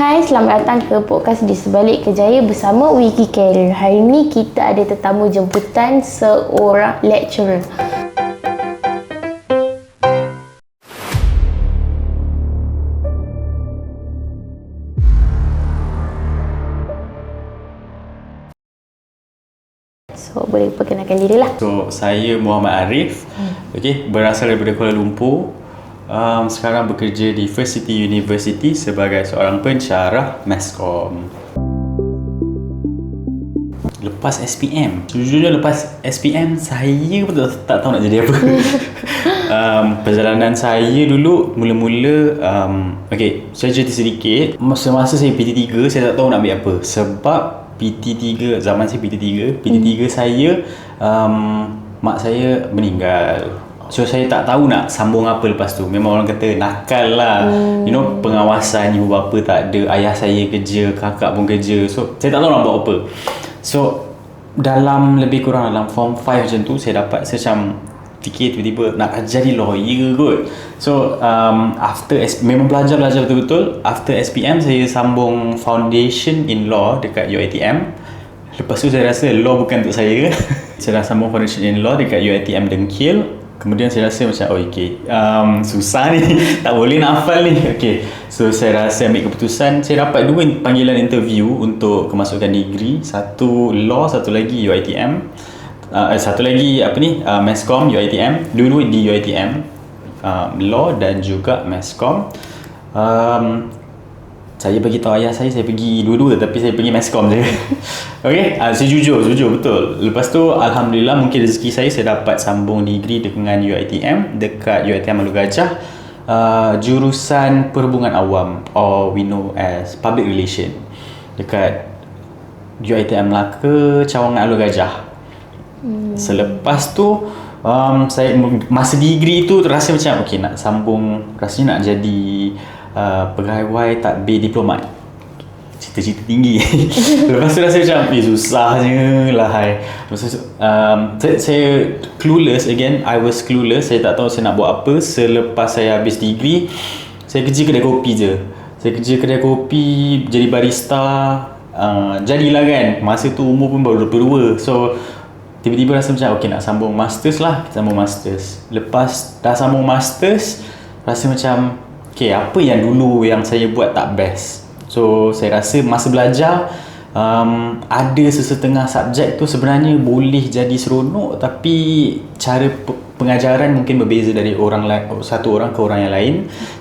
Hai, selamat datang ke podcast Di Sebalik Kejayaan bersama Wiki Carol. Hari ini kita ada tetamu jemputan seorang lecturer. So, boleh perkenalkan diri lah. So, saya Muhammad Arif, berasal daripada Kuala Lumpur. Sekarang bekerja di First City University sebagai seorang pensyarah Masscom. Lepas SPM, sejujurnya lepas SPM saya pun tak tahu nak jadi apa. Perjalanan saya dulu mula-mula, saya cerita sedikit. Masa saya PT3 saya tak tahu nak ambil apa. Sebab PT3, zaman saya PT3 saya, mak saya meninggal. So saya tak tahu nak sambung apa lepas tu. Memang orang kata nakal lah. You know, pengawasan ibu bapa tak ada. Ayah saya kerja, kakak pun kerja. So saya tak tahu nak buat apa. So lebih kurang dalam form 5 macam tu, saya macam fikir tiba-tiba nak jadi lawyer kot. So memang belajar betul-betul. After SPM saya sambung foundation in law dekat UiTM. Lepas tu saya rasa law bukan untuk saya. Saya dah sambung foundation in law dekat UiTM Dengkil. Kemudian saya rasa macam susah ni, tak boleh nak hafal ni. So saya rasa ambil keputusan. Saya dapat 2 panggilan interview untuk kemasukan degree. Satu law, satu lagi UiTM. Satu lagi Masscom UiTM. Dua-dua di UiTM, law dan juga Masscom. Saya bagi tahu ayah saya pergi dua-dua, tapi saya pergi Masscom je. Saya jujur betul. Lepas tu alhamdulillah, mungkin rezeki saya dapat sambung degree dengan UiTM dekat UiTM Alor Gajah, jurusan perhubungan awam, or we know as public relation, dekat UiTM Melaka, Cawangan Alor Gajah. Selepas tu saya masa degree tu terasa macam nak sambung, rasanya nak jadi pegawai takbir diplomat. Cita-cita tinggi. Lepas tu rasa macam susahnya lah. Saya clueless again. I was clueless. Saya tak tahu saya nak buat apa. Selepas saya habis degree, saya kerja kedai kopi je. Saya kerja kedai kopi, jadi barista. Jadilah kan, masa tu umur pun baru 22. So tiba-tiba rasa macam nak sambung masters lah. Sambung masters. Lepas dah sambung masters, rasa macam apa yang dulu yang saya buat tak best. So saya rasa masa belajar, ada sesetengah subjek tu sebenarnya boleh jadi seronok, tapi cara pengajaran mungkin berbeza dari satu orang ke orang yang lain.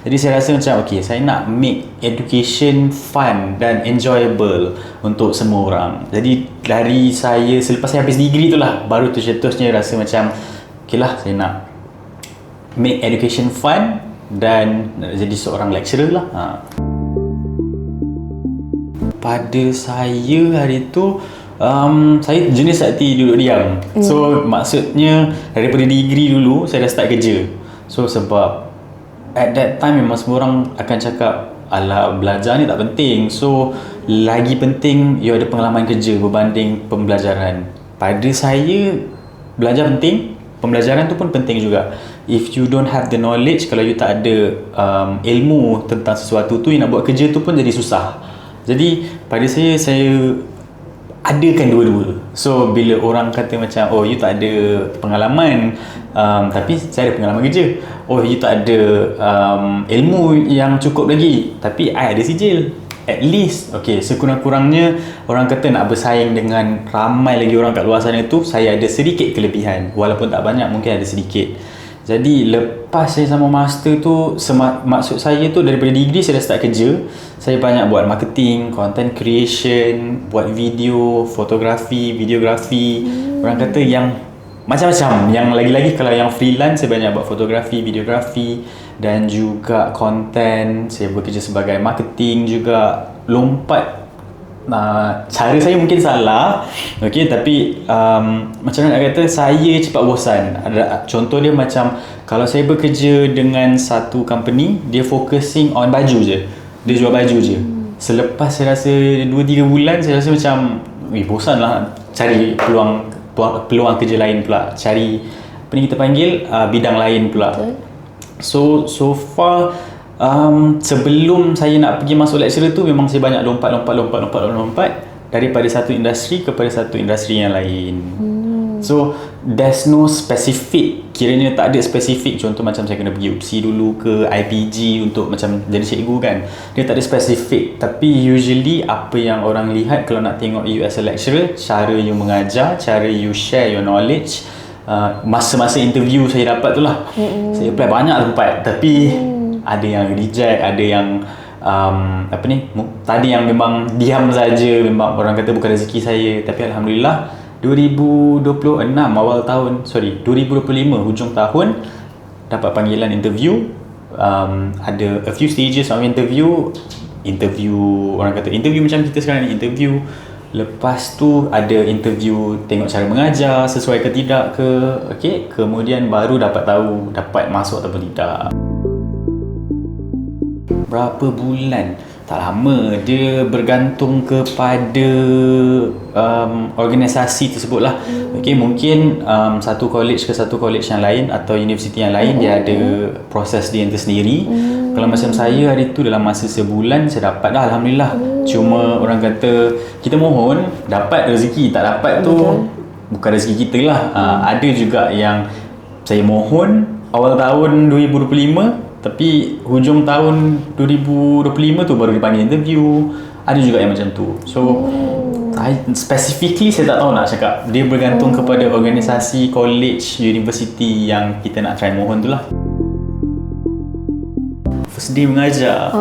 Jadi saya rasa macam saya nak make education fun dan enjoyable untuk semua orang. Jadi dari saya, selepas saya habis degree tu lah, baru tercetusnya rasa macam saya nak make education fun dan jadi seorang lecturer lah. Pada saya hari tu, saya jenis hati duduk diam. So maksudnya daripada degree dulu saya dah start kerja. So sebab at that time memang semua orang akan cakap, alah, belajar ni tak penting. So lagi penting you ada pengalaman kerja berbanding pembelajaran. Pada saya, belajar penting, pembelajaran tu pun penting juga. If you don't have the knowledge, kalau you tak ada ilmu tentang sesuatu tu, you nak buat kerja tu pun jadi susah. Jadi pada saya adakan dua-dua. So bila orang kata macam, you tak ada pengalaman, tapi saya ada pengalaman kerja. You tak ada ilmu yang cukup lagi, tapi I ada sijil. At least, sekurang-kurangnya orang kata nak bersaing dengan ramai lagi orang kat luar sana tu, saya ada sedikit kelebihan. Walaupun tak banyak, mungkin ada sedikit. Jadi lepas saya sambung master tu, maksud saya tu daripada degree saya dah start kerja. Saya banyak buat marketing, content creation, buat video, fotografi, videografi. Orang kata yang macam-macam. Yang lagi-lagi kalau yang freelance, saya banyak buat fotografi, videografi dan juga content. Saya bekerja sebagai marketing juga. Lompat, cara saya mungkin salah, tapi macam mana nak kata, saya cepat bosan. Contoh dia macam, kalau saya bekerja dengan satu company, dia focusing on baju je, dia jual baju je. Selepas saya rasa 2-3 bulan, saya rasa macam bosan lah, cari peluang kerja lain pula, cari kita panggil bidang lain pula. So far sebelum saya nak pergi masuk lecturer tu memang saya banyak lompat daripada satu industri kepada satu industri yang lain. So there's no specific, kiranya tak ada spesifik. Contoh macam saya kena pergi UPSI dulu ke IPG untuk macam jadi cikgu kan, dia tak ada spesifik. Tapi usually apa yang orang lihat kalau nak tengok you as a lecturer, cara you mengajar, cara you share your knowledge. Masa-masa interview saya dapat tu lah, saya apply banyak tempat tapi ada yang reject, ada yang tadi yang memang diam saja, memang orang kata bukan rezeki saya. Tapi Alhamdulillah 2025 hujung tahun dapat panggilan interview. Ada a few stages of interview, orang kata interview macam kita sekarang ni, interview. Lepas tu ada interview tengok cara mengajar sesuai ke tidak ke, okey, kemudian baru dapat tahu dapat masuk ataupun tidak. Berapa bulan? Tak lama, dia bergantung kepada organisasi tersebut lah. Okay, mungkin satu college ke satu college yang lain atau universiti yang lain dia ada proses dia yang tersendiri. Kalau macam saya hari tu dalam masa sebulan saya dapat dah Alhamdulillah. Cuma orang kata kita mohon dapat rezeki, tak dapat tu bukan rezeki kita lah. Ada juga yang saya mohon awal tahun 2025 tapi hujung tahun 2025 tu baru dipanggil interview. Ada juga yang macam tu. So specifically saya tak tahu nak cakap. Dia bergantung kepada organisasi, college, university yang kita nak try mohon tu lah. First day mengajar.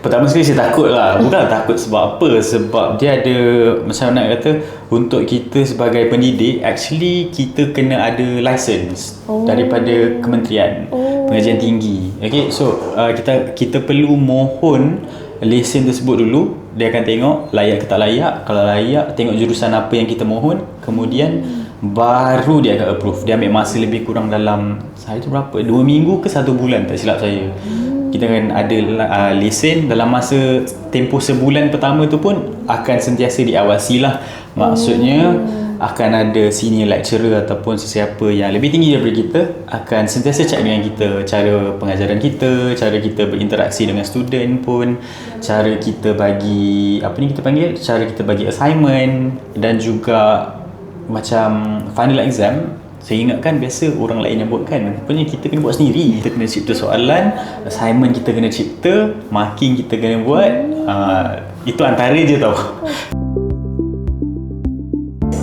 Pertama sekali saya takut lah. Bukan takut sebab apa, sebab dia ada macam nak kata, untuk kita sebagai pendidik, actually kita kena ada license daripada Kementerian Pengajian Tinggi. Okay, so kita perlu mohon lesen tersebut dulu. Dia akan tengok layak ke tak layak. Kalau layak, tengok jurusan apa yang kita mohon, kemudian baru dia akan approve. Dia ambil masa lebih kurang dalam, hari tu berapa, 2 minggu ke 1 bulan tak silap saya. Kita akan ada lesen. Dalam masa tempoh sebulan pertama tu pun akan sentiasa diawasi lah. Maksudnya akan ada senior lecturer ataupun sesiapa yang lebih tinggi daripada kita akan sentiasa check dengan kita, cara pengajaran kita, cara kita berinteraksi dengan student pun, cara kita bagi cara kita bagi assignment, dan juga macam final exam. Saya ingatkan biasa orang lain yang buat kan, rupanya kita kena buat sendiri. Kita kena cipta soalan, assignment kita kena cipta, marking kita kena buat. Itu antara je tau.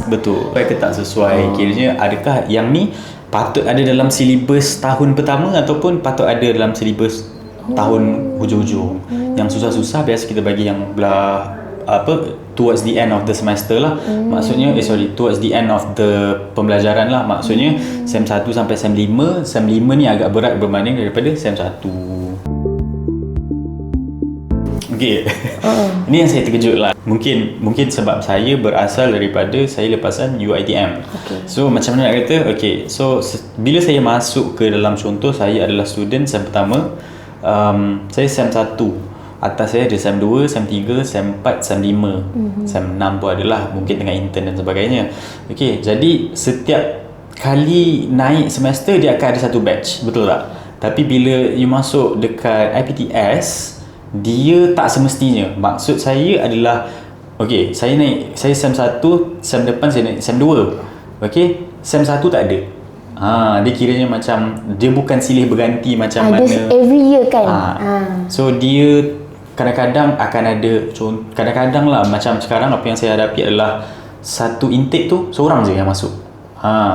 Betul, sesuai ke tak sesuai. Kiranya adakah yang ni patut ada dalam silibus tahun pertama ataupun patut ada dalam silibus tahun hujung-hujung. Yang susah-susah biasa kita bagi yang towards the end of the semester lah. Maksudnya towards the end of the pembelajaran lah. Maksudnya SEM 1 sampai SEM 5. SEM 5 ni agak berat berbanding daripada SEM 1. Okay. Ini yang saya terkejut lah. Mungkin sebab saya berasal daripada saya lepasan UiTM. So macam mana nak kata, so bila saya masuk ke dalam, contoh saya adalah student SEM pertama, saya SEM 1, atas saya ada SEM 2, SEM 3, SEM 4, SEM 5, SEM 6 pun adalah, mungkin tengah intern dan sebagainya. Jadi setiap kali naik semester dia akan ada satu batch, betul tak? Tapi bila you masuk dekat IPTS, dia tak semestinya. Maksud saya adalah, saya SEM 1, SEM depan saya naik SEM 2. SEM 1 tak ada. Dia kiranya macam dia bukan silih berganti macam mana every year kan. So dia kadang-kadang akan ada, kadang-kadang lah macam sekarang apa yang saya hadapi adalah satu intake tu seorang je yang masuk.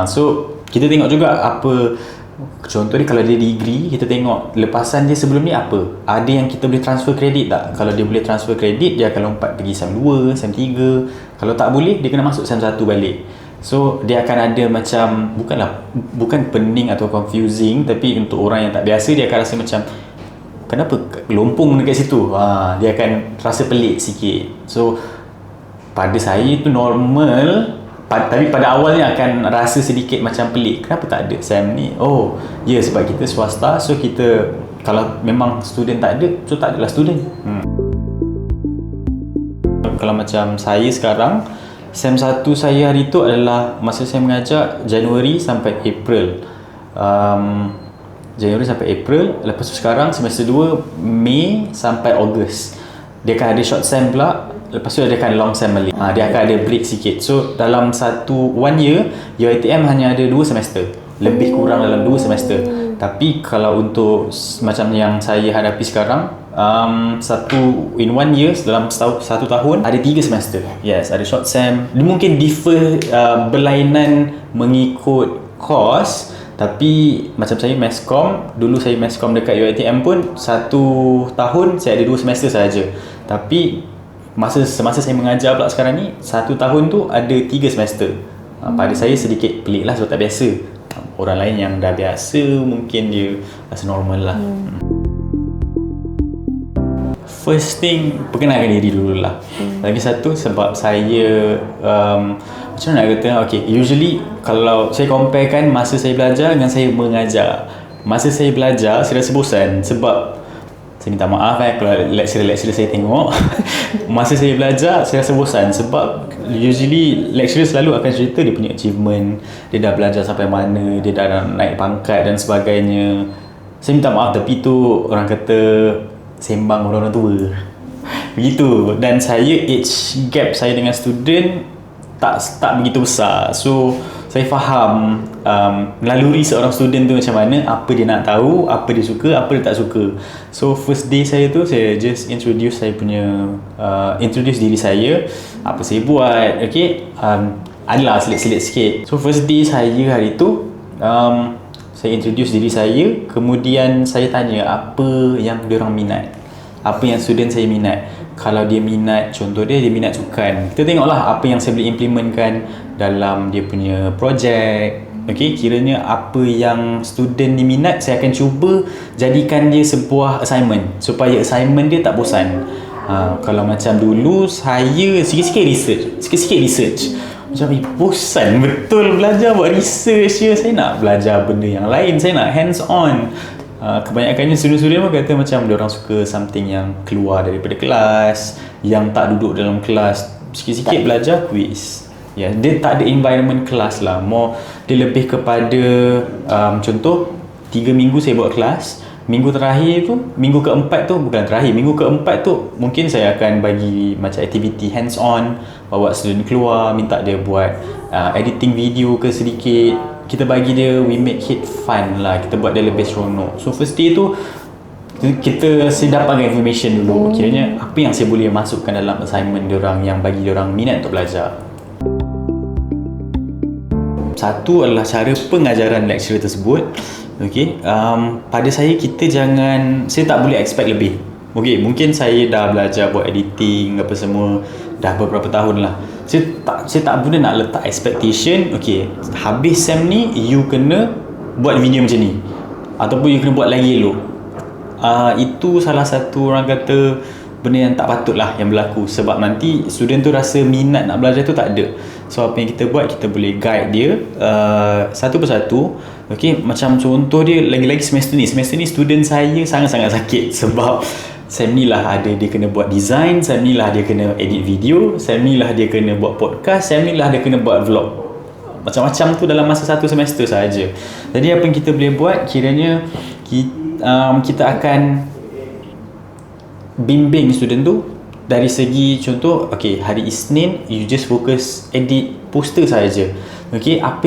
So kita tengok juga apa, contoh ni kalau dia degree, kita tengok lepasan dia sebelum ni apa, ada yang kita boleh transfer kredit tak. Kalau dia boleh transfer kredit, dia akan lompat pergi SEM 2, SEM 3. Kalau tak boleh, dia kena masuk SEM 1 balik. So dia akan ada macam, bukan pening atau confusing, tapi untuk orang yang tak biasa dia akan rasa macam kenapa lompong dekat situ. Dia akan rasa pelik sikit. So pada saya itu normal, tapi pada awalnya akan rasa sedikit macam pelik. Kenapa tak ada SEM ni? Sebab kita swasta. So kita, kalau memang student tak ada, so tak adalah student. Kalau macam saya sekarang, SEM 1 saya hari tu adalah masa saya mengajar Januari sampai April. Januari sampai April. Lepas tu sekarang semester 2 Mei sampai Ogos. Dia akan ada short sem pula. Lepas tu dia akan long sem balik. Dia akan ada break sikit. So dalam 1 year UiTM hanya ada 2 semester. Lebih kurang dalam 2 semester. Tapi kalau untuk macam yang saya hadapi sekarang, in 1 year dalam 1 tahun ada 3 semester. Yes, ada short sem. Dia mungkin differ berlainan mengikut course. Tapi macam saya Masscom, dulu saya Masscom dekat UiTM pun 1 tahun saya ada 2 semester saja. Tapi semasa saya mengajar pula sekarang ni, 1 tahun tu ada 3 semester. Pada saya sedikit pelik lah sebab tak biasa. Orang lain yang dah biasa mungkin dia rasa normal lah. First thing, perkenalkan diri dulu lah. Lagi satu sebab saya macam mana nak kata, okay, usually kalau saya comparekan masa saya belajar dengan saya mengajar, masa saya belajar saya rasa bosan sebab saya minta maaf kalau lecturer saya tengok. Masa saya belajar saya rasa bosan sebab usually lecturer selalu akan cerita dia punya achievement, dia dah belajar sampai mana, dia dah naik pangkat dan sebagainya. Saya minta maaf tapi tu orang kata sembang orang-orang tua. Begitu. Dan saya, age gap saya dengan student tak begitu besar. So saya faham melalui seorang student tu macam mana, apa dia nak tahu, apa dia suka, apa dia tak suka. So first day saya tu saya just introduce diri saya, apa saya buat, okay. Adalah selit-selit sikit. So first day saya hari tu saya introduce diri saya, kemudian saya tanya apa yang diorang minat, apa yang student saya minat. Kalau dia minat, contoh dia minat sukan, kita tengoklah apa yang saya boleh implementkan dalam dia punya projek. Okay, kiranya apa yang student ni minat, saya akan cuba jadikan dia sebuah assignment supaya assignment dia tak bosan. Kalau macam dulu saya sikit-sikit research macam bosan betul belajar buat research je. Saya nak belajar benda yang lain, saya nak hands on. Kebanyakannya student-student pun kata macam diorang suka something yang keluar daripada kelas, yang tak duduk dalam kelas, sikit-sikit belajar quiz. Ya, dia tak ada environment kelas lah. More dia lebih kepada contoh 3 minggu saya buat kelas, minggu keempat tu mungkin saya akan bagi macam aktiviti hands on, bawa student keluar, minta dia buat editing video ke sedikit. Kita bagi dia, we make it fun lah, kita buat dia lebih seronok. So first day tu saya dapatkan information dulu, kiranya apa yang saya boleh masukkan dalam assignment diorang yang bagi diorang minat untuk belajar. Satu adalah cara pengajaran lecturer tersebut. Okay, pada saya saya tak boleh expect lebih. Okay, mungkin saya dah belajar buat editing apa semua dah beberapa tahun lah. Saya tak boleh nak letak expectation, okay, habis sem ni you kena buat video macam ni, ataupun you kena buat lagi elok. Itu salah satu orang kata benda yang tak patut lah yang berlaku, sebab nanti student tu rasa minat nak belajar tu tak ada. So apa yang kita buat, kita boleh guide dia satu persatu. Okay, macam contoh dia, lagi-lagi semester ni student saya sangat-sangat sakit sebab sem ni lah ada dia kena buat design, sem ni lah dia kena edit video, sem ni lah dia kena buat podcast, sem ni lah dia kena buat vlog. Macam-macam tu dalam masa 1 semester sahaja. Jadi apa yang kita boleh buat, kiranya kita akan bimbing student tu dari segi contoh, okay, hari Isnin you just fokus edit poster sahaja. Okay, apa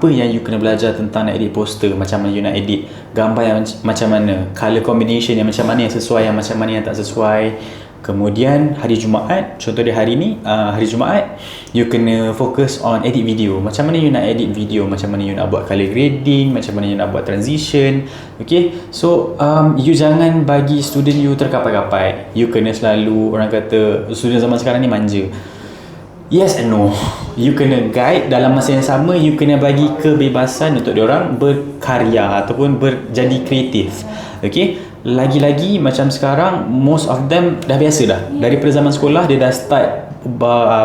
yang you kena belajar tentang nak edit poster, macam mana you nak edit gambar yang macam mana, colour combination yang macam mana yang sesuai, yang macam mana yang tak sesuai. Kemudian hari Jumaat, contoh dia hari ni, hari Jumaat you kena fokus on edit video. Macam mana you nak edit video, macam mana you nak buat color grading, macam mana you nak buat transition. Okay, so you jangan bagi student you terkapai-kapai. You kena selalu, orang kata student zaman sekarang ni manja. Yes and no. You kena guide, dalam masa yang sama you kena bagi kebebasan untuk diorang berkarya ataupun jadi kreatif. Okay, lagi-lagi macam sekarang most of them dah biasa dah. Daripada zaman sekolah dia dah start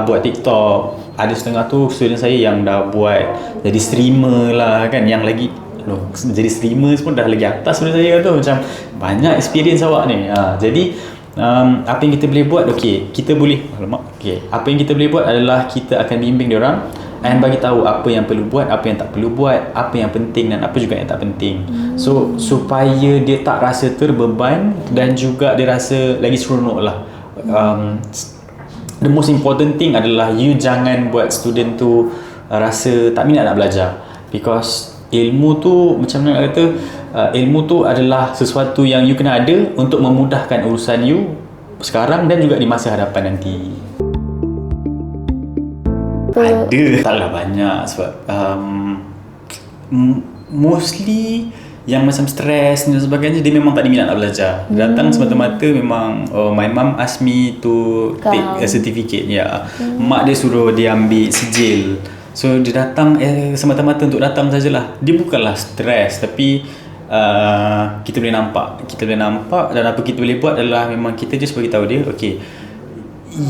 buat TikTok. Ada setengah tu student saya yang dah buat jadi streamer lah kan, yang lagi jadi streamer pun dah lagi atas daripada saya tu. Macam banyak experience awak ni. Jadi apa yang kita boleh buat, apa yang kita boleh buat adalah kita akan bimbing diorang and bagi tahu apa yang perlu buat, apa yang tak perlu buat, apa yang penting dan apa juga yang tak penting. So supaya dia tak rasa terbeban dan juga dia rasa lagi seronok lah. The most important thing adalah you jangan buat student tu rasa tak minat nak belajar, because ilmu tu macam mana nak kata, ilmu tu adalah sesuatu yang you kena ada untuk memudahkan urusan you sekarang dan juga di masa hadapan nanti. Ada, taklah banyak sebab mostly yang macam stres dan sebagainya, dia memang tak ada minat nak belajar. Datang semata-mata memang my mum ask me to take a certificate. Mak dia suruh dia ambil sijil. So dia datang semata-mata untuk datang sajalah. Dia bukanlah stres, tapi kita boleh nampak dan apa kita boleh buat adalah memang kita just bagi tahu dia, okay,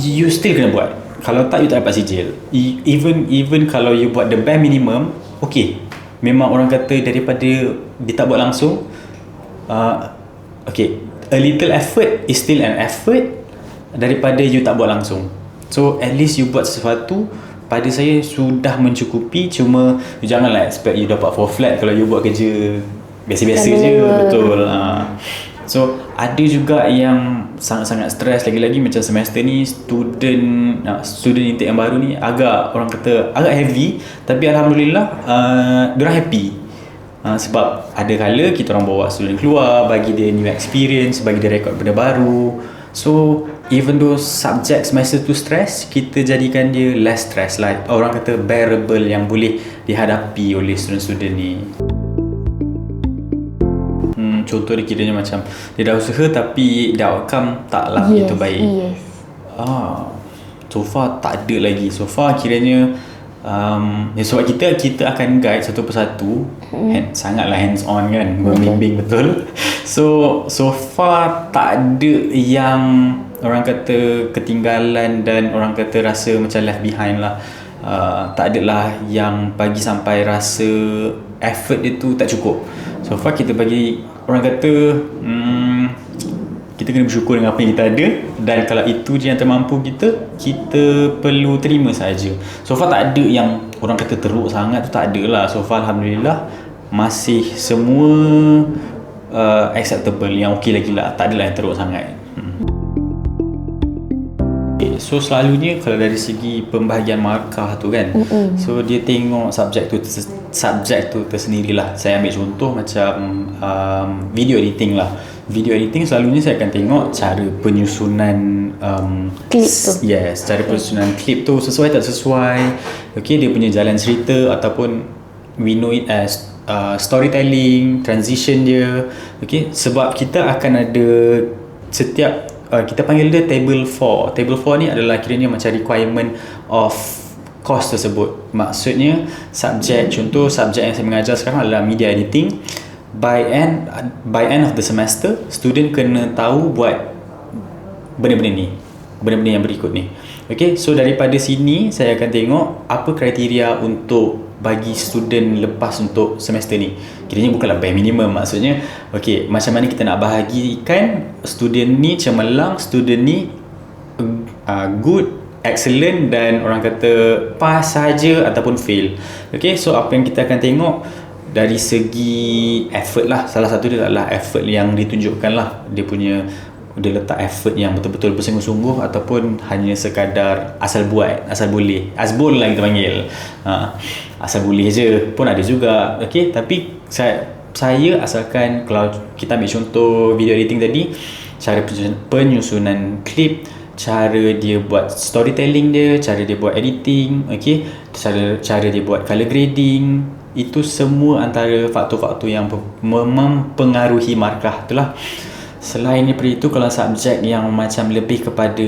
you still kena buat. Kalau tak, you tak dapat sijil. Even kalau you buat the bare minimum, okay, memang orang kata daripada dia tak buat langsung, okay, a little effort is still an effort daripada you tak buat langsung. So at least you buat sesuatu, pada saya sudah mencukupi. Cuma you janganlah expect you dapat 4 flat kalau you buat kerja biasa-biasa je. Betul. So ada juga yang sangat-sangat stres. Lagi-lagi macam semester ni student intake yang baru ni agak, orang kata agak heavy, tapi Alhamdulillah diorang happy. Sebab ada kala kita orang bawa student keluar, bagi dia new experience, bagi dia rekod benda baru. So even though subjek semester tu stress, kita jadikan dia less stress lah. Orang kata bearable, yang boleh dihadapi oleh student-student ni. Contoh dia kiranya macam dia dah usaha tapi the outcome taklah begitu baik. So far tak ada lagi. So far kiranya sebab kita akan guide satu persatu, sangatlah hands on kan, membimbing betul. So far tak ada yang orang kata ketinggalan dan orang kata rasa macam left behind lah. Tak adalah yang bagi sampai rasa effort dia tu tak cukup. So far kita bagi, orang kata kita kena bersyukur dengan apa yang kita ada, dan kalau itu je yang termampu kita perlu terima saja. So far tak ada yang orang kata teruk sangat tu, tak ada lah. So far Alhamdulillah masih semua acceptable, yang okey lagi lah, tak adalah yang teruk sangat. So selalunya kalau dari segi pembahagian markah tu kan, so dia tengok subjek tu tersendirilah. Saya ambil contoh macam video editing lah. Video editing selalunya saya akan tengok cara penyusunan klip tu. Yes, cara penyusunan klip tu sesuai tak sesuai. Okay, dia punya jalan cerita ataupun we know it as storytelling, transition dia. Okay, sebab kita akan ada setiap kita panggil dia table 4. Table 4 ni adalah kiranya macam requirement of course tersebut. Maksudnya subjek, contoh subjek yang saya mengajar sekarang adalah media editing. By end of the semester, student kena tahu buat benda-benda yang berikut ni. Okay, so daripada sini saya akan tengok apa kriteria untuk bagi student lepas untuk semester ni. Kiranya bukanlah bare minimum, maksudnya okay, macam mana kita nak bahagikan student ni cemerlang, student ni good, excellent dan orang kata pass saja ataupun fail. Okay, so apa yang kita akan tengok dari segi effort lah. Salah satu dia adalah effort yang ditunjukkan lah. Dia letak effort yang betul-betul bersungguh-sungguh ataupun hanya sekadar asal buat, asal boleh. Asbol lah kita panggil. Asal boleh je pun ada juga. Okay, tapi saya asalkan kalau kita ambil contoh video editing tadi, cara penyusunan klip, cara dia buat storytelling dia, cara dia buat editing, okay, cara dia buat color grading, itu semua antara faktor-faktor yang mempengaruhi markah tu lah. Selain daripada itu, kalau subjek yang macam lebih kepada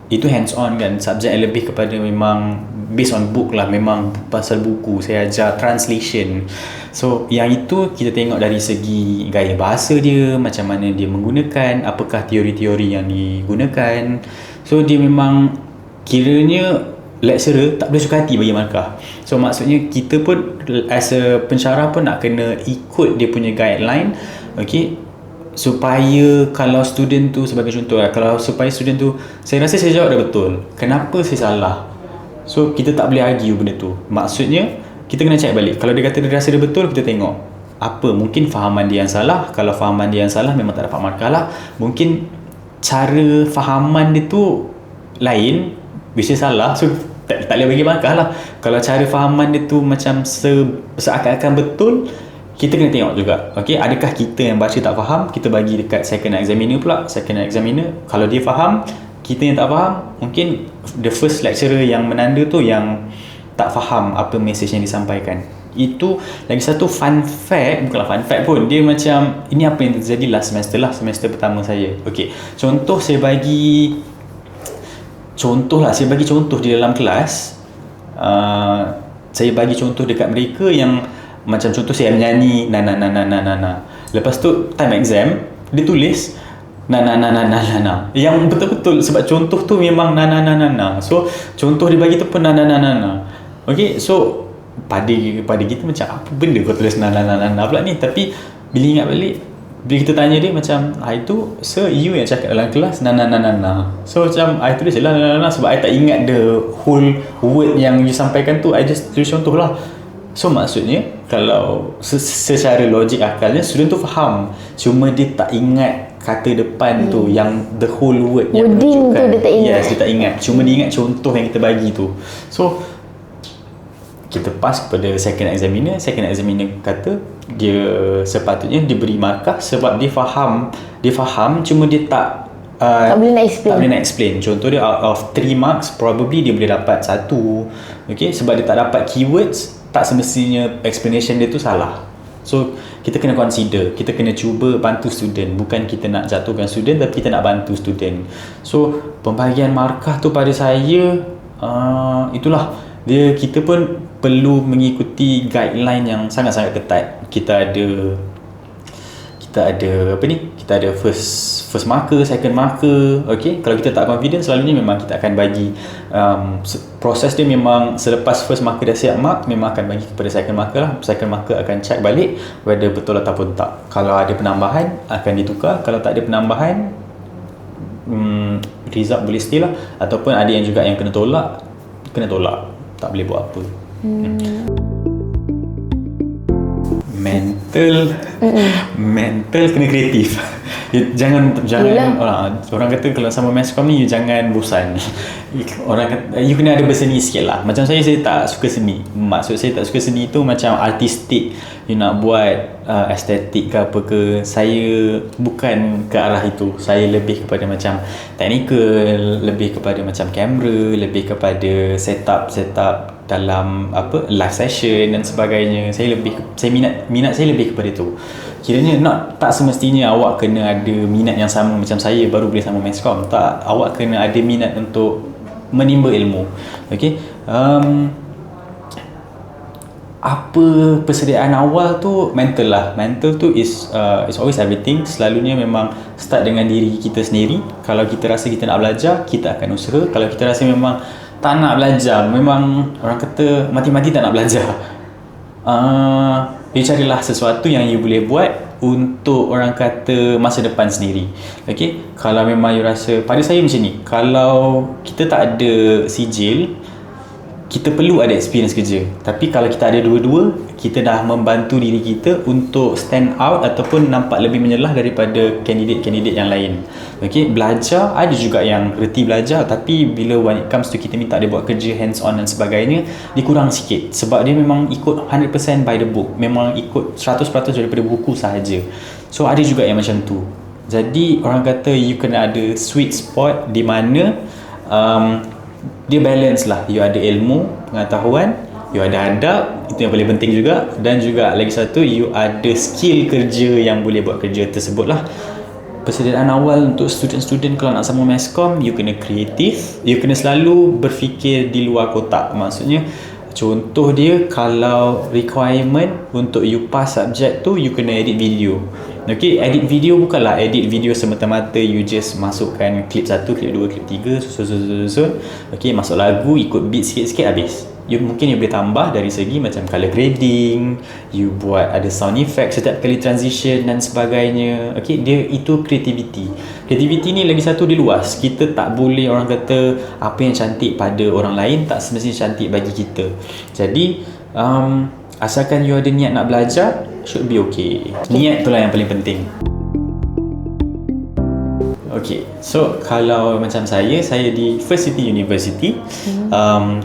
itu hands on kan, subjek yang lebih kepada memang based on book lah, memang pasal buku. Saya ajar translation, so yang itu kita tengok dari segi gaya bahasa dia, macam mana dia menggunakan, apakah teori-teori yang digunakan. So dia memang kiranya lecturer tak boleh suka hati bagi markah. So maksudnya kita pun as a pensyarah pun nak kena ikut dia punya guideline, okay, supaya kalau student tu, sebagai contoh lah, kalau supaya student tu, saya rasa saya jawab dah betul, kenapa saya salah. So kita tak boleh argue benda tu. Maksudnya kita kena check balik. Kalau dia kata dia rasa dia betul, kita tengok apa, mungkin fahaman dia yang salah. Kalau fahaman dia yang salah, memang tak dapat markah lah. Mungkin cara fahaman dia tu lain, which is salah, so tak boleh bagi markah lah. Kalau cara fahaman dia tu macam seakan-akan betul, kita kena tengok juga, okay, adakah kita yang baca tak faham, kita bagi dekat second examiner pula. Second examiner, kalau dia faham, kita yang tak faham, mungkin the first lecturer yang menanda tu yang tak faham apa message yang disampaikan. Itu lagi satu fun fact, bukanlah fun fact pun, dia macam ini apa yang terjadi last semester lah, semester pertama saya. Okay, saya bagi contoh di dalam kelas. Saya bagi contoh dekat mereka yang macam contoh saya menyanyi na. Lepas tu time exam dia tulis na. Yang betul-betul sebab contoh tu memang na. So contoh dia bagi tu pun na. Okay, so pada kita macam apa benda kau tulis na pula ni. Tapi bila ingat balik, bila kita tanya dia macam itu sir, you yang cakap dalam kelas na. So macam I tulis je lah na sebab I tak ingat the whole word yang you sampaikan tu, I just tulis contoh lah. So maksudnya kalau secara logik akalnya student tu faham, cuma dia tak ingat kata depan tu yang the whole word yang wording tu dia tak ingat. Yes, dia tak ingat, cuma dia ingat contoh yang kita bagi tu. So kita pass kepada second examiner. Second examiner kata dia sepatutnya diberi markah sebab dia faham, cuma dia tak boleh nak explain. Contoh dia out of 3 marks probably dia boleh dapat 1. Okay, sebab dia tak dapat keywords, tak semestinya explanation dia tu salah. So kita kena consider, kita kena cuba bantu student, bukan kita nak jatuhkan student, tapi kita nak bantu student. So pembagian markah tu pada saya itulah dia, kita pun perlu mengikuti guideline yang sangat-sangat ketat. Kita ada first marker, second marker. Okay, kalau kita tak confident, selalunya memang kita akan bagi proses dia memang selepas first marker dah siap mark, memang akan bagi kepada second marker lah. Second marker akan check balik whether betul ataupun tak. Kalau ada penambahan akan ditukar, kalau tak ada penambahan result boleh stay lah. Ataupun ada yang juga yang kena tolak, tak boleh buat apa. Mental kena kreatif. Jangan orang kata kalau sama Masscom ni, you jangan bosan. Orang kata you kena ada berseni sikit lah. Macam saya tak suka seni. Maksud saya tak suka seni tu macam artistik, you nak buat estetik ke apa ke. Saya bukan ke arah itu. Saya lebih kepada macam technical, lebih kepada macam kamera, lebih kepada setup dalam live session dan sebagainya. Saya minat saya lebih kepada itu. Kiranya tak semestinya awak kena ada minat yang sama macam saya baru boleh sama Masscom. Tak, awak kena ada minat untuk menimba ilmu. Okey. Apa persediaan awal tu mental lah. Mental tu is always everything. Selalunya memang start dengan diri kita sendiri. Kalau kita rasa kita nak belajar, kita akan usaha. Kalau kita rasa memang tak nak belajar, memang orang kata mati-mati tak nak belajar, you carilah sesuatu yang you boleh buat untuk orang kata masa depan sendiri. Okay, kalau memang you rasa, pada saya macam ni, kalau kita tak ada sijil, kita perlu ada experience kerja. Tapi kalau kita ada dua-dua, kita dah membantu diri kita untuk stand out ataupun nampak lebih menyelah daripada kandidat-kandidat yang lain. Okay, belajar ada juga yang reti belajar, tapi bila when it comes to kita minta dia buat kerja hands on dan sebagainya, dia kurang sikit sebab dia memang ikut 100% by the book, memang ikut 100% daripada buku sahaja. So ada juga yang macam tu. Jadi orang kata you kena ada sweet spot di mana dia balance lah. You ada ilmu, pengetahuan, you ada adab, itu yang paling penting juga. Dan juga lagi satu, you ada skill kerja yang boleh buat kerja tersebut lah. Persediaan awal untuk student-student kalau nak sama Masscom, you kena kreatif, you kena selalu berfikir di luar kotak. Maksudnya, contoh dia, kalau requirement untuk you pass subjek tu, you kena edit video. Okay, edit video bukanlah edit video semata-mata you just masukkan klip 1, klip 2, klip 3, susun. Okay, masuk lagu, ikut beat sikit-sikit, habis. mungkin you boleh tambah dari segi macam color grading, you buat ada sound effect setiap kali transition dan sebagainya. Okay, dia itu creativity ni lagi satu dia luas. Kita tak boleh orang kata apa yang cantik pada orang lain tak semestinya cantik bagi kita. Jadi asalkan you ada niat nak belajar, should be okay. Niat itulah yang paling penting. Okay, so kalau macam saya di First City University,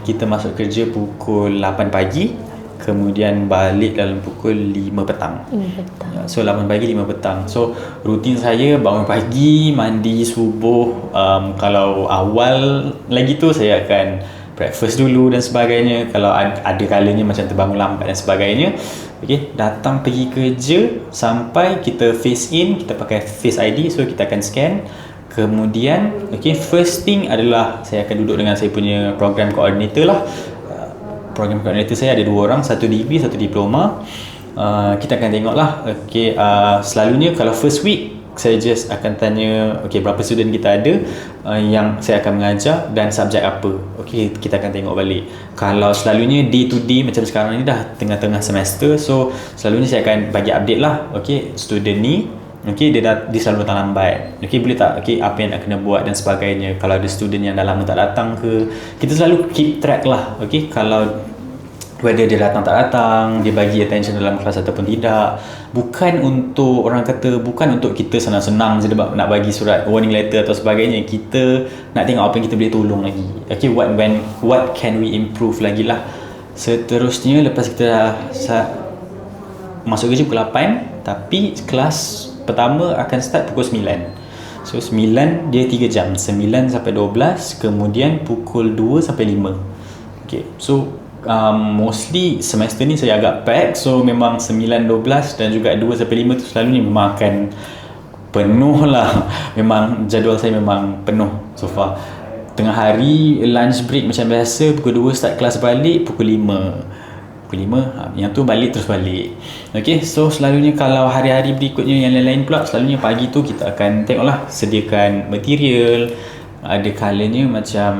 kita masuk kerja pukul 8 pagi, kemudian balik dalam pukul 5 petang. 5 petang. So 8 pagi 5 petang. So rutin saya bangun pagi, mandi subuh. Kalau awal lagi tu saya akan breakfast dulu dan sebagainya. Kalau ada kalanya macam terbangun lambat dan sebagainya. Okay, datang pergi kerja sampai kita face in, kita pakai Face ID, so kita akan scan. Kemudian first thing adalah saya akan duduk dengan saya punya program coordinator lah. Program coordinator saya ada 2 orang, 1 degree, 1 diploma. Kita akan tengok lah. Selalunya kalau first week saya just akan tanya berapa student kita ada, yang saya akan mengajar dan subjek apa. Kita akan tengok balik. Kalau selalunya day to day macam sekarang ni dah tengah-tengah semester, so selalunya saya akan bagi update lah. Student ni dia selalu datang lambat. Boleh tak apa yang nak kena buat dan sebagainya. Kalau ada student yang dah lama tak datang ke, kita selalu keep track lah. Kalau whether dia datang tak datang, dia bagi attention dalam kelas ataupun tidak. Bukan untuk orang kata, bukan untuk kita senang-senang je nak bagi surat warning letter atau sebagainya. Kita nak tengok apa yang kita boleh tolong lagi. What can we improve lagi lah. Seterusnya lepas kita dah masuk kerja pukul 8, tapi kelas pertama akan start pukul 9. So 9 dia 3 jam, 9 sampai 12, kemudian pukul 2 sampai 5. So mostly semester ni saya agak pack. So memang 9, 12 dan juga 2 sampai 5 tu selalunya memang akan penuh lah. Memang jadual saya memang penuh so far. Tengah hari lunch break macam biasa, pukul 2 start kelas balik, pukul 5 yang tu balik terus balik. So selalunya kalau hari-hari berikutnya yang lain-lain pula, selalunya pagi tu kita akan tengoklah sediakan material. Ada kalanya macam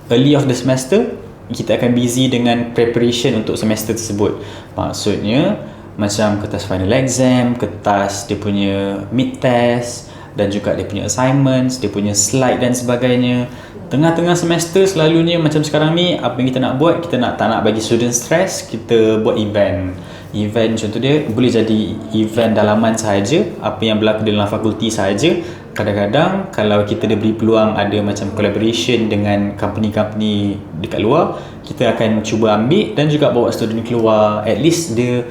early of the semester kita akan busy dengan preparation untuk semester tersebut. Maksudnya macam kertas final exam, kertas dia punya mid test dan juga dia punya assignments, dia punya slide dan sebagainya. Tengah-tengah semester selalunya macam sekarang ni, apa yang kita nak buat, kita tak nak bagi student stress, kita buat event. Contoh dia boleh jadi event dalaman sahaja, apa yang berlaku dalam fakulti sahaja. Kadang-kadang kalau kita ada beri peluang ada macam collaboration dengan company-company dekat luar, kita akan cuba ambil dan juga bawa student keluar. At least dia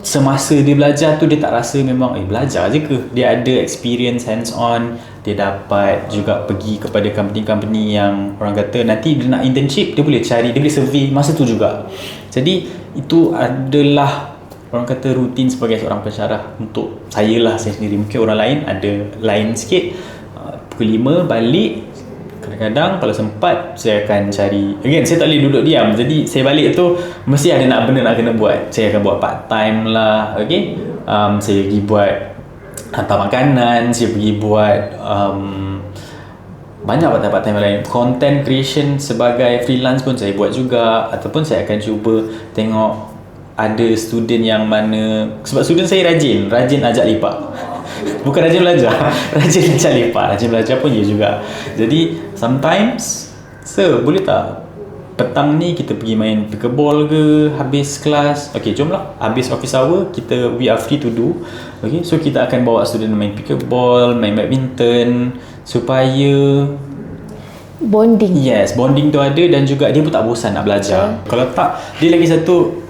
semasa dia belajar tu dia tak rasa memang belajar je ke, dia ada experience hands on. Dia dapat juga pergi kepada company-company yang orang kata nanti dia nak internship, dia boleh cari, dia boleh survey masa tu juga. Jadi itu adalah orang kata rutin sebagai seorang pensyarah untuk saya lah, saya sendiri. Mungkin orang lain ada lain sikit. Pukul 5 balik. Kadang-kadang kalau sempat saya akan cari, again saya tak boleh duduk diam, jadi saya balik tu mesti ada benda nak kena buat. Saya akan buat part time lah. Saya pergi buat hantar makanan, saya pergi buat banyak part time lain. Content creation sebagai freelance pun saya buat juga. Ataupun saya akan cuba tengok ada student yang mana, sebab student saya rajin ajak lepak. Bukan rajin belajar, rajin ajak lepak. Rajin belajar pun dia juga. Jadi sometimes boleh tak petang ni kita pergi main pickleball ke habis kelas. Jomlah habis office hour we are free to do. So kita akan bawa student main pickleball, main badminton, supaya bonding. Yes, bonding tu ada dan juga dia pun tak bosan nak belajar. Kalau tak, dia lagi satu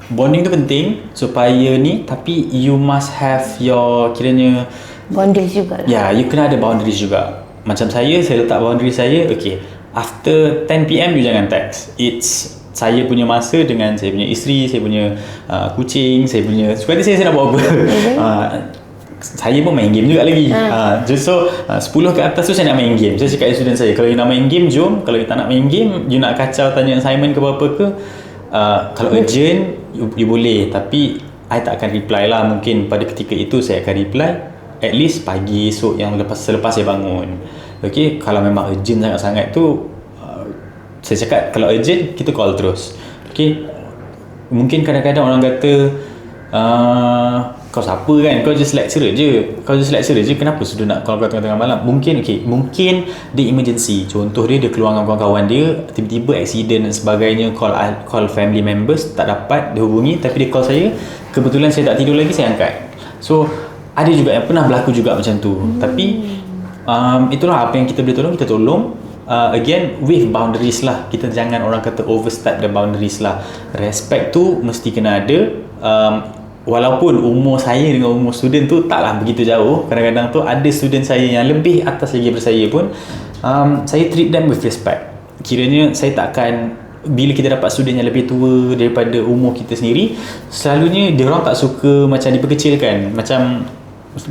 bonding tu penting supaya ni, tapi you must have your kiranya boundaries juga lah. you kena ada boundaries juga. Macam saya letak boundary saya, after 10 PM you jangan text. It's saya punya masa dengan saya punya isteri, saya punya kucing, saya punya suka hati saya nak buat apa. Saya pun main game juga lagi. So 10 ke atas tu saya nak main game. Saya cakap dengan student saya, kalau you nak main game jom, kalau you tak nak main game, you nak kacau tanya assignment ke apa ke, kalau urgent you boleh, tapi I tak akan reply lah. Mungkin pada ketika itu saya akan reply at least pagi esok yang selepas saya bangun. Kalau memang urgent sangat-sangat tu, saya cakap kalau urgent kita call terus. Okay, mungkin kadang-kadang orang kata kau siapa kan, kau just lecturer je, kenapa sudah nak call kau tengah-tengah malam. Mungkin dia emergency, contoh dia keluar dengan kawan-kawan dia, tiba-tiba accident dan sebagainya, call family members tak dapat dihubungi, tapi dia call saya, kebetulan saya tak tidur lagi, saya angkat. So ada juga yang pernah berlaku juga macam tu. Tapi itulah apa yang kita boleh tolong, kita tolong. Again, with boundaries lah. Kita jangan orang kata overstep the boundaries lah. Respect tu mesti kena ada. Walaupun umur saya dengan umur student tu taklah begitu jauh, kadang-kadang tu ada student saya yang lebih atas lagi daripada saya pun, saya treat them with respect. Kiranya saya takkan, bila kita dapat student yang lebih tua daripada umur kita sendiri, selalunya dia orang tak suka macam diperkecilkan, macam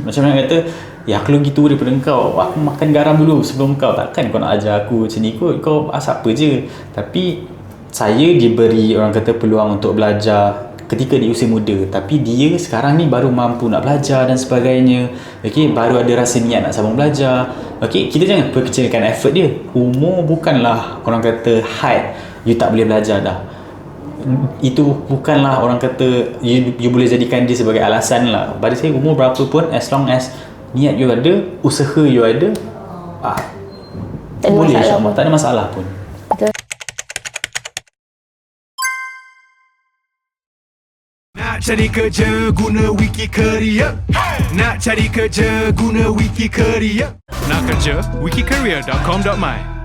nak kata, ya aku lebih tua daripada kau, aku makan garam dulu sebelum kau, takkan kau nak ajar aku macam ni kot, kau asal apa je. Tapi saya diberi orang kata peluang untuk belajar ketika di usia muda, tapi dia sekarang ni baru mampu nak belajar dan sebagainya. Okey, baru ada rasa niat nak sambung belajar. Okey, kita jangan perkecilkan effort dia. Umur bukanlah orang kata height you tak boleh belajar dah. Itu bukanlah orang kata you boleh jadikan dia sebagai alasan lah. Pada saya umur berapa pun, as long as niat you ada, usaha you ada, boleh insyaAllah, tak ada masalah pun. Betul. Nak cari kerja guna Wikicareer. Nak cari kerja guna Wikicareer. Nak kerja wikicareer.com.my.